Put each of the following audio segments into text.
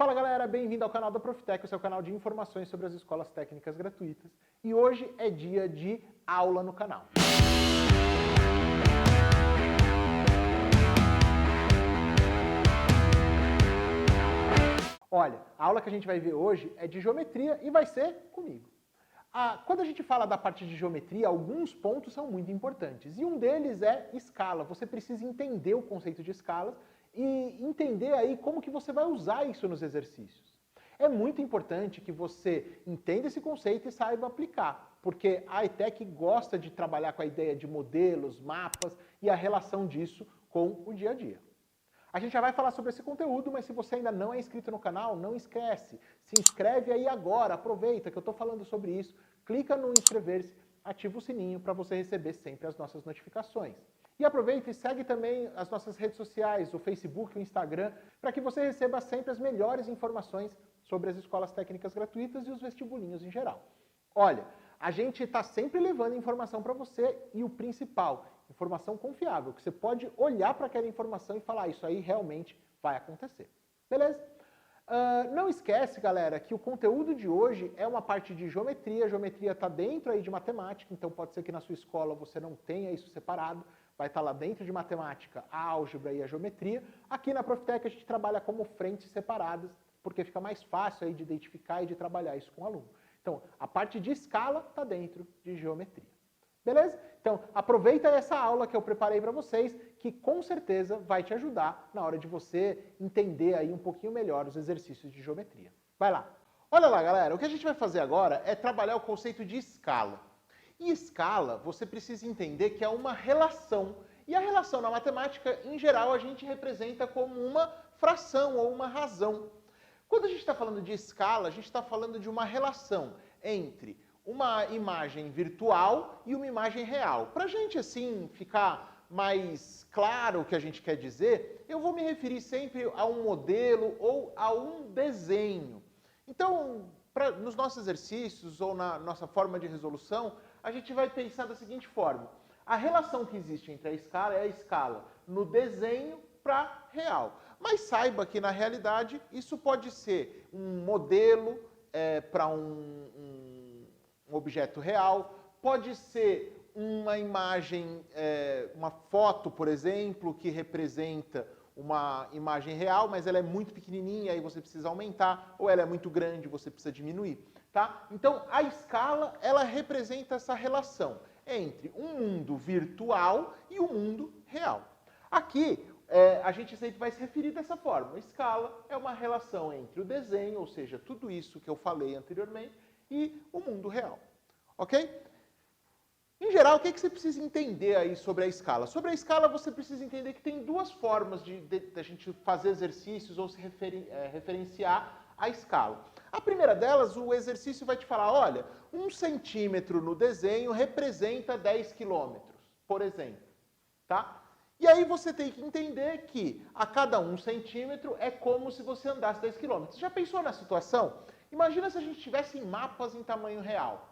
Fala galera, bem-vindo ao canal da Profitec, o seu canal de informações sobre as escolas técnicas gratuitas. E hoje é dia de aula no canal. Olha, a aula que a gente vai ver hoje é de geometria e vai ser comigo. Quando a gente fala da parte de geometria, alguns pontos são muito importantes. E um deles é escala. Você precisa entender o conceito de escalas e entender aí como que você vai usar isso nos exercícios. É muito importante que você entenda esse conceito e saiba aplicar, porque a ETEC gosta de trabalhar com a ideia de modelos, mapas e a relação disso com o dia a dia. A gente já vai falar sobre esse conteúdo, mas se você ainda não é inscrito no canal, não esquece. Se inscreve aí agora, aproveita que eu estou falando sobre isso, clica no inscrever-se, ativa o sininho para você receber sempre as nossas notificações. E aproveita e segue também as nossas redes sociais, o Facebook, o Instagram, para que você receba sempre as melhores informações sobre as escolas técnicas gratuitas e os vestibulinhos em geral. Olha, a gente está sempre levando informação para você e o principal, informação confiável, que você pode olhar para aquela informação e falar, isso aí realmente vai acontecer. Beleza? Não esquece, galera, que o conteúdo de hoje é uma parte de geometria. A geometria está dentro aí de matemática, então pode ser que na sua escola você não tenha isso separado. Vai estar lá dentro de matemática, a álgebra e a geometria. Aqui na Profitec a gente trabalha como frentes separadas, porque fica mais fácil aí de identificar e de trabalhar isso com o aluno. Então, a parte de escala está dentro de geometria. Beleza? Então, aproveita essa aula que eu preparei para vocês, que com certeza vai te ajudar na hora de você entender aí um pouquinho melhor os exercícios de geometria. Vai lá! Olha lá, galera, o que a gente vai fazer agora é trabalhar o conceito de escala. E escala, você precisa entender que é uma relação. E a relação na matemática, em geral, a gente representa como uma fração ou uma razão. Quando a gente está falando de escala, a gente está falando de uma relação entre uma imagem virtual e uma imagem real. Para a gente, assim, ficar mais claro o que a gente quer dizer, eu vou me referir sempre a um modelo ou a um desenho. Então, nos nossos exercícios ou na nossa forma de resolução, a gente vai pensar da seguinte forma. A relação que existe entre a escala é a escala no desenho para real. Mas saiba que, na realidade, isso pode ser um modelo para um objeto real, pode ser uma imagem, uma foto, por exemplo, que representa uma imagem real, mas ela é muito pequenininha, aí você precisa aumentar, ou ela é muito grande, você precisa diminuir. Tá? Então, a escala, ela representa essa relação entre um mundo virtual e um mundo real. Aqui, a gente sempre vai se referir dessa forma. A escala é uma relação entre o desenho, ou seja, tudo isso que eu falei anteriormente, e o mundo real. Ok? Em geral, o que você precisa entender aí sobre a escala? Sobre a escala, você precisa entender que tem duas formas de a gente fazer exercícios ou se referenciar a escala. A primeira delas, o exercício vai te falar, olha, 1 centímetro no desenho representa 10 quilômetros, por exemplo. Tá? E aí você tem que entender que a cada 1 centímetro é como se você andasse 10 quilômetros. Já pensou na situação? Imagina se a gente tivesse mapas em tamanho real.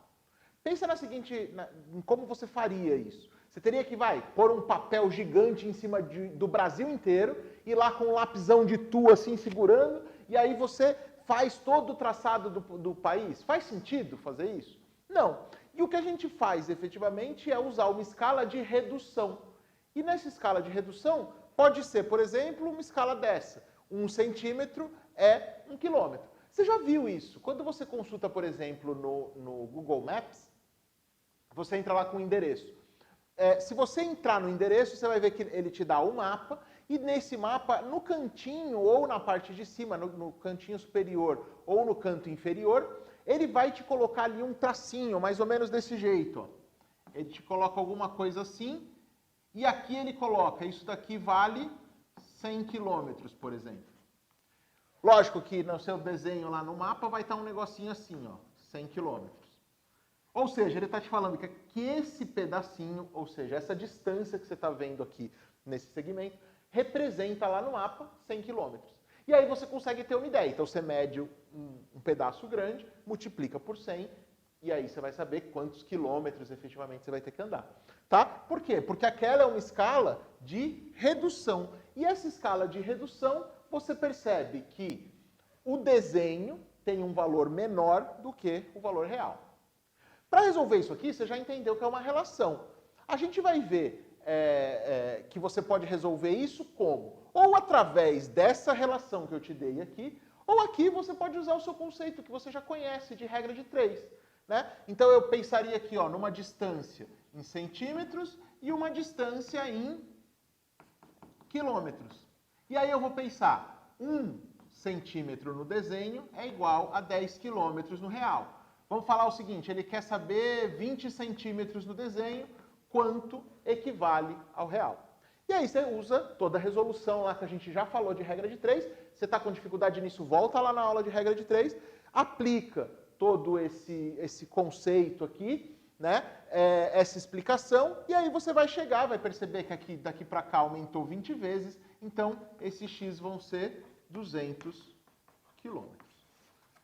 Pensa em como você faria isso. Você teria que, pôr um papel gigante em cima do Brasil inteiro, e lá com um lapisão de tu assim segurando, e aí você faz todo o traçado do país. Faz sentido fazer isso? Não. E o que a gente faz efetivamente é usar uma escala de redução. E nessa escala de redução, pode ser, por exemplo, uma escala dessa. 1 centímetro é 1 quilômetro. Você já viu isso? Quando você consulta, por exemplo, no Google Maps, você entra lá com o endereço. Se você entrar no endereço, você vai ver que ele te dá o mapa, e nesse mapa, no cantinho ou na parte de cima, no cantinho superior ou no canto inferior, ele vai te colocar ali um tracinho, mais ou menos desse jeito. Ó. Ele te coloca alguma coisa assim, e aqui ele coloca, isso daqui vale 100 quilômetros, por exemplo. Lógico que no seu desenho lá no mapa vai estar um negocinho assim, ó, 100 quilômetros. Ou seja, ele está te falando que esse pedacinho, ou seja, essa distância que você está vendo aqui nesse segmento, representa lá no mapa 100 quilômetros. E aí você consegue ter uma ideia. Então você mede um pedaço grande, multiplica por 100, e aí você vai saber quantos quilômetros efetivamente você vai ter que andar. Tá? Por quê? Porque aquela é uma escala de redução. E essa escala de redução, você percebe que o desenho tem um valor menor do que o valor real. Para resolver isso aqui, você já entendeu que é uma relação. A gente vai ver que você pode resolver isso como? Ou através dessa relação que eu te dei aqui, ou aqui você pode usar o seu conceito que você já conhece de regra de 3. Né? Então eu pensaria aqui numa distância em centímetros e uma distância em quilômetros. E aí eu vou pensar, 1 centímetro no desenho é igual a 10 quilômetros no real. Vamos falar o seguinte, ele quer saber 20 centímetros no desenho, quanto equivale ao real. E aí você usa toda a resolução lá que a gente já falou de regra de 3, você está com dificuldade nisso, volta lá na aula de regra de 3, aplica todo esse conceito aqui, né, essa explicação, e aí você vai chegar, vai perceber que aqui, daqui para cá aumentou 20 vezes, então esses x vão ser 200 quilômetros.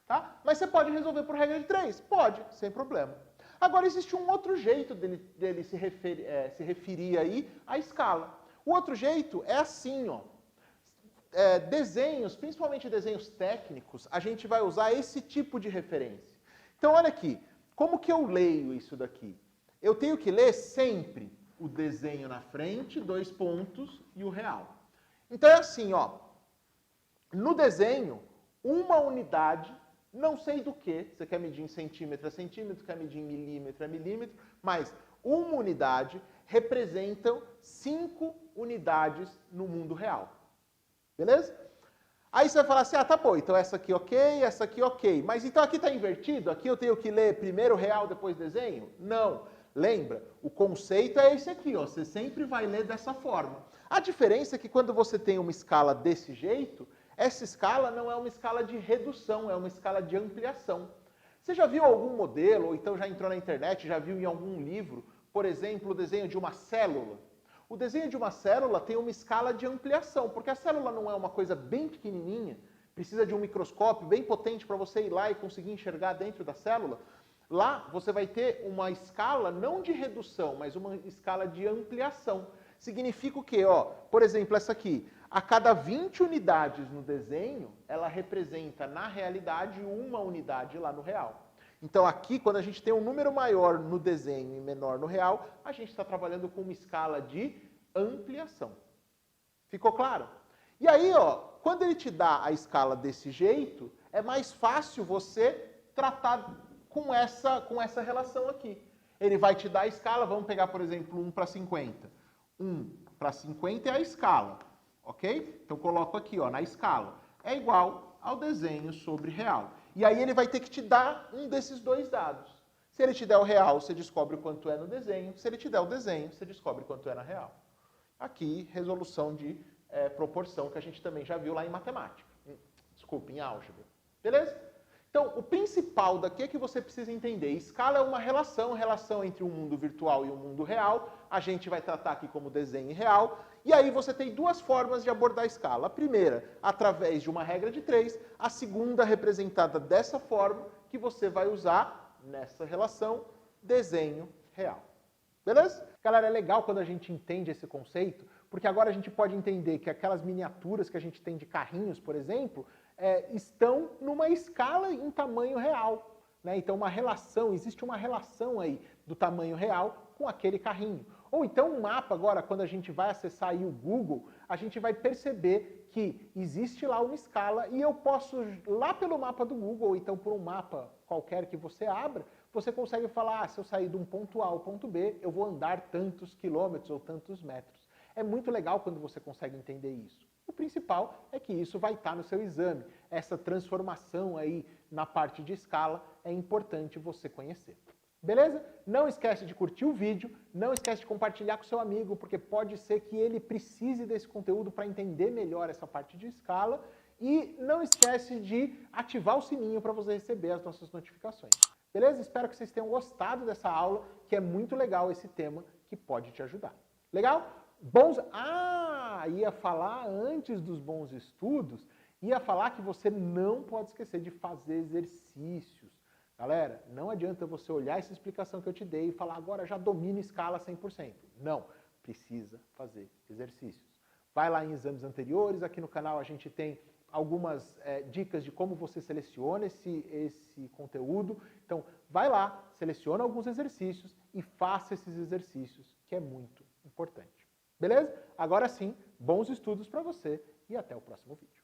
Tá? Mas você pode resolver por regra de 3? Pode, sem problema. Agora, existe um outro jeito dele se referir aí à escala. O outro jeito é assim, ó. Desenhos, principalmente desenhos técnicos, a gente vai usar esse tipo de referência. Então, olha aqui, como que eu leio isso daqui? Eu tenho que ler sempre o desenho na frente, 2 pontos e o real. Então, é assim, ó. No desenho, uma unidade, não sei do que, você quer medir em centímetro a centímetro, quer medir em milímetro a milímetro, mas uma unidade representam 5 unidades no mundo real. Beleza? Aí você vai falar assim, tá bom, então essa aqui ok, mas então aqui está invertido? Aqui eu tenho que ler primeiro real, depois desenho? Não. Lembra, o conceito é esse aqui, ó, você sempre vai ler dessa forma. A diferença é que quando você tem uma escala desse jeito, essa escala não é uma escala de redução, é uma escala de ampliação. Você já viu algum modelo, ou então já entrou na internet, já viu em algum livro, por exemplo, o desenho de uma célula? O desenho de uma célula tem uma escala de ampliação, porque a célula não é uma coisa bem pequenininha, precisa de um microscópio bem potente para você ir lá e conseguir enxergar dentro da célula. Lá você vai ter uma escala não de redução, mas uma escala de ampliação. Significa o quê? Por exemplo, essa aqui. A cada 20 unidades no desenho, ela representa, na realidade, uma unidade lá no real. Então aqui, quando a gente tem um número maior no desenho e menor no real, a gente está trabalhando com uma escala de ampliação. Ficou claro? E aí, quando ele te dá a escala desse jeito, é mais fácil você tratar com essa relação aqui. Ele vai te dar a escala, vamos pegar, por exemplo, 1 para 50. 1 para 50 é a escala, ok? Então coloco aqui, na escala. É igual ao desenho sobre real. E aí ele vai ter que te dar um desses dois dados. Se ele te der o real, você descobre quanto é no desenho. Se ele te der o desenho, você descobre quanto é na real. Aqui, resolução de proporção, que a gente também já viu lá em matemática. Desculpa, em álgebra. Beleza? Então, o principal daqui é que você precisa entender. Escala é uma relação entre um mundo virtual e um mundo real. A gente vai tratar aqui como desenho real. E aí você tem duas formas de abordar a escala. A primeira, através de uma regra de 3. A segunda, representada dessa forma, que você vai usar nessa relação, desenho real. Beleza? Galera, é legal quando a gente entende esse conceito, porque agora a gente pode entender que aquelas miniaturas que a gente tem de carrinhos, por exemplo, estão numa escala em tamanho real. Né? Então, existe uma relação aí do tamanho real com aquele carrinho. Ou então um mapa agora, quando a gente vai acessar aí o Google, a gente vai perceber que existe lá uma escala e eu posso, lá pelo mapa do Google, ou então por um mapa qualquer que você abra, você consegue falar, se eu sair de um ponto A ao ponto B, eu vou andar tantos quilômetros ou tantos metros. É muito legal quando você consegue entender isso. O principal é que isso vai estar no seu exame. Essa transformação aí na parte de escala é importante você conhecer. Beleza? Não esquece de curtir o vídeo, não esquece de compartilhar com seu amigo, porque pode ser que ele precise desse conteúdo para entender melhor essa parte de escala. E não esquece de ativar o sininho para você receber as nossas notificações. Beleza? Espero que vocês tenham gostado dessa aula, que é muito legal esse tema que pode te ajudar. Legal? Ia falar antes dos bons estudos, ia falar que você não pode esquecer de fazer exercícios. Galera, não adianta você olhar essa explicação que eu te dei e falar agora já domino escala 100%. Não, precisa fazer exercícios. Vai lá em exames anteriores, aqui no canal a gente tem algumas dicas de como você seleciona esse conteúdo. Então, vai lá, seleciona alguns exercícios e faça esses exercícios, que é muito importante. Beleza? Agora sim, bons estudos para você e até o próximo vídeo.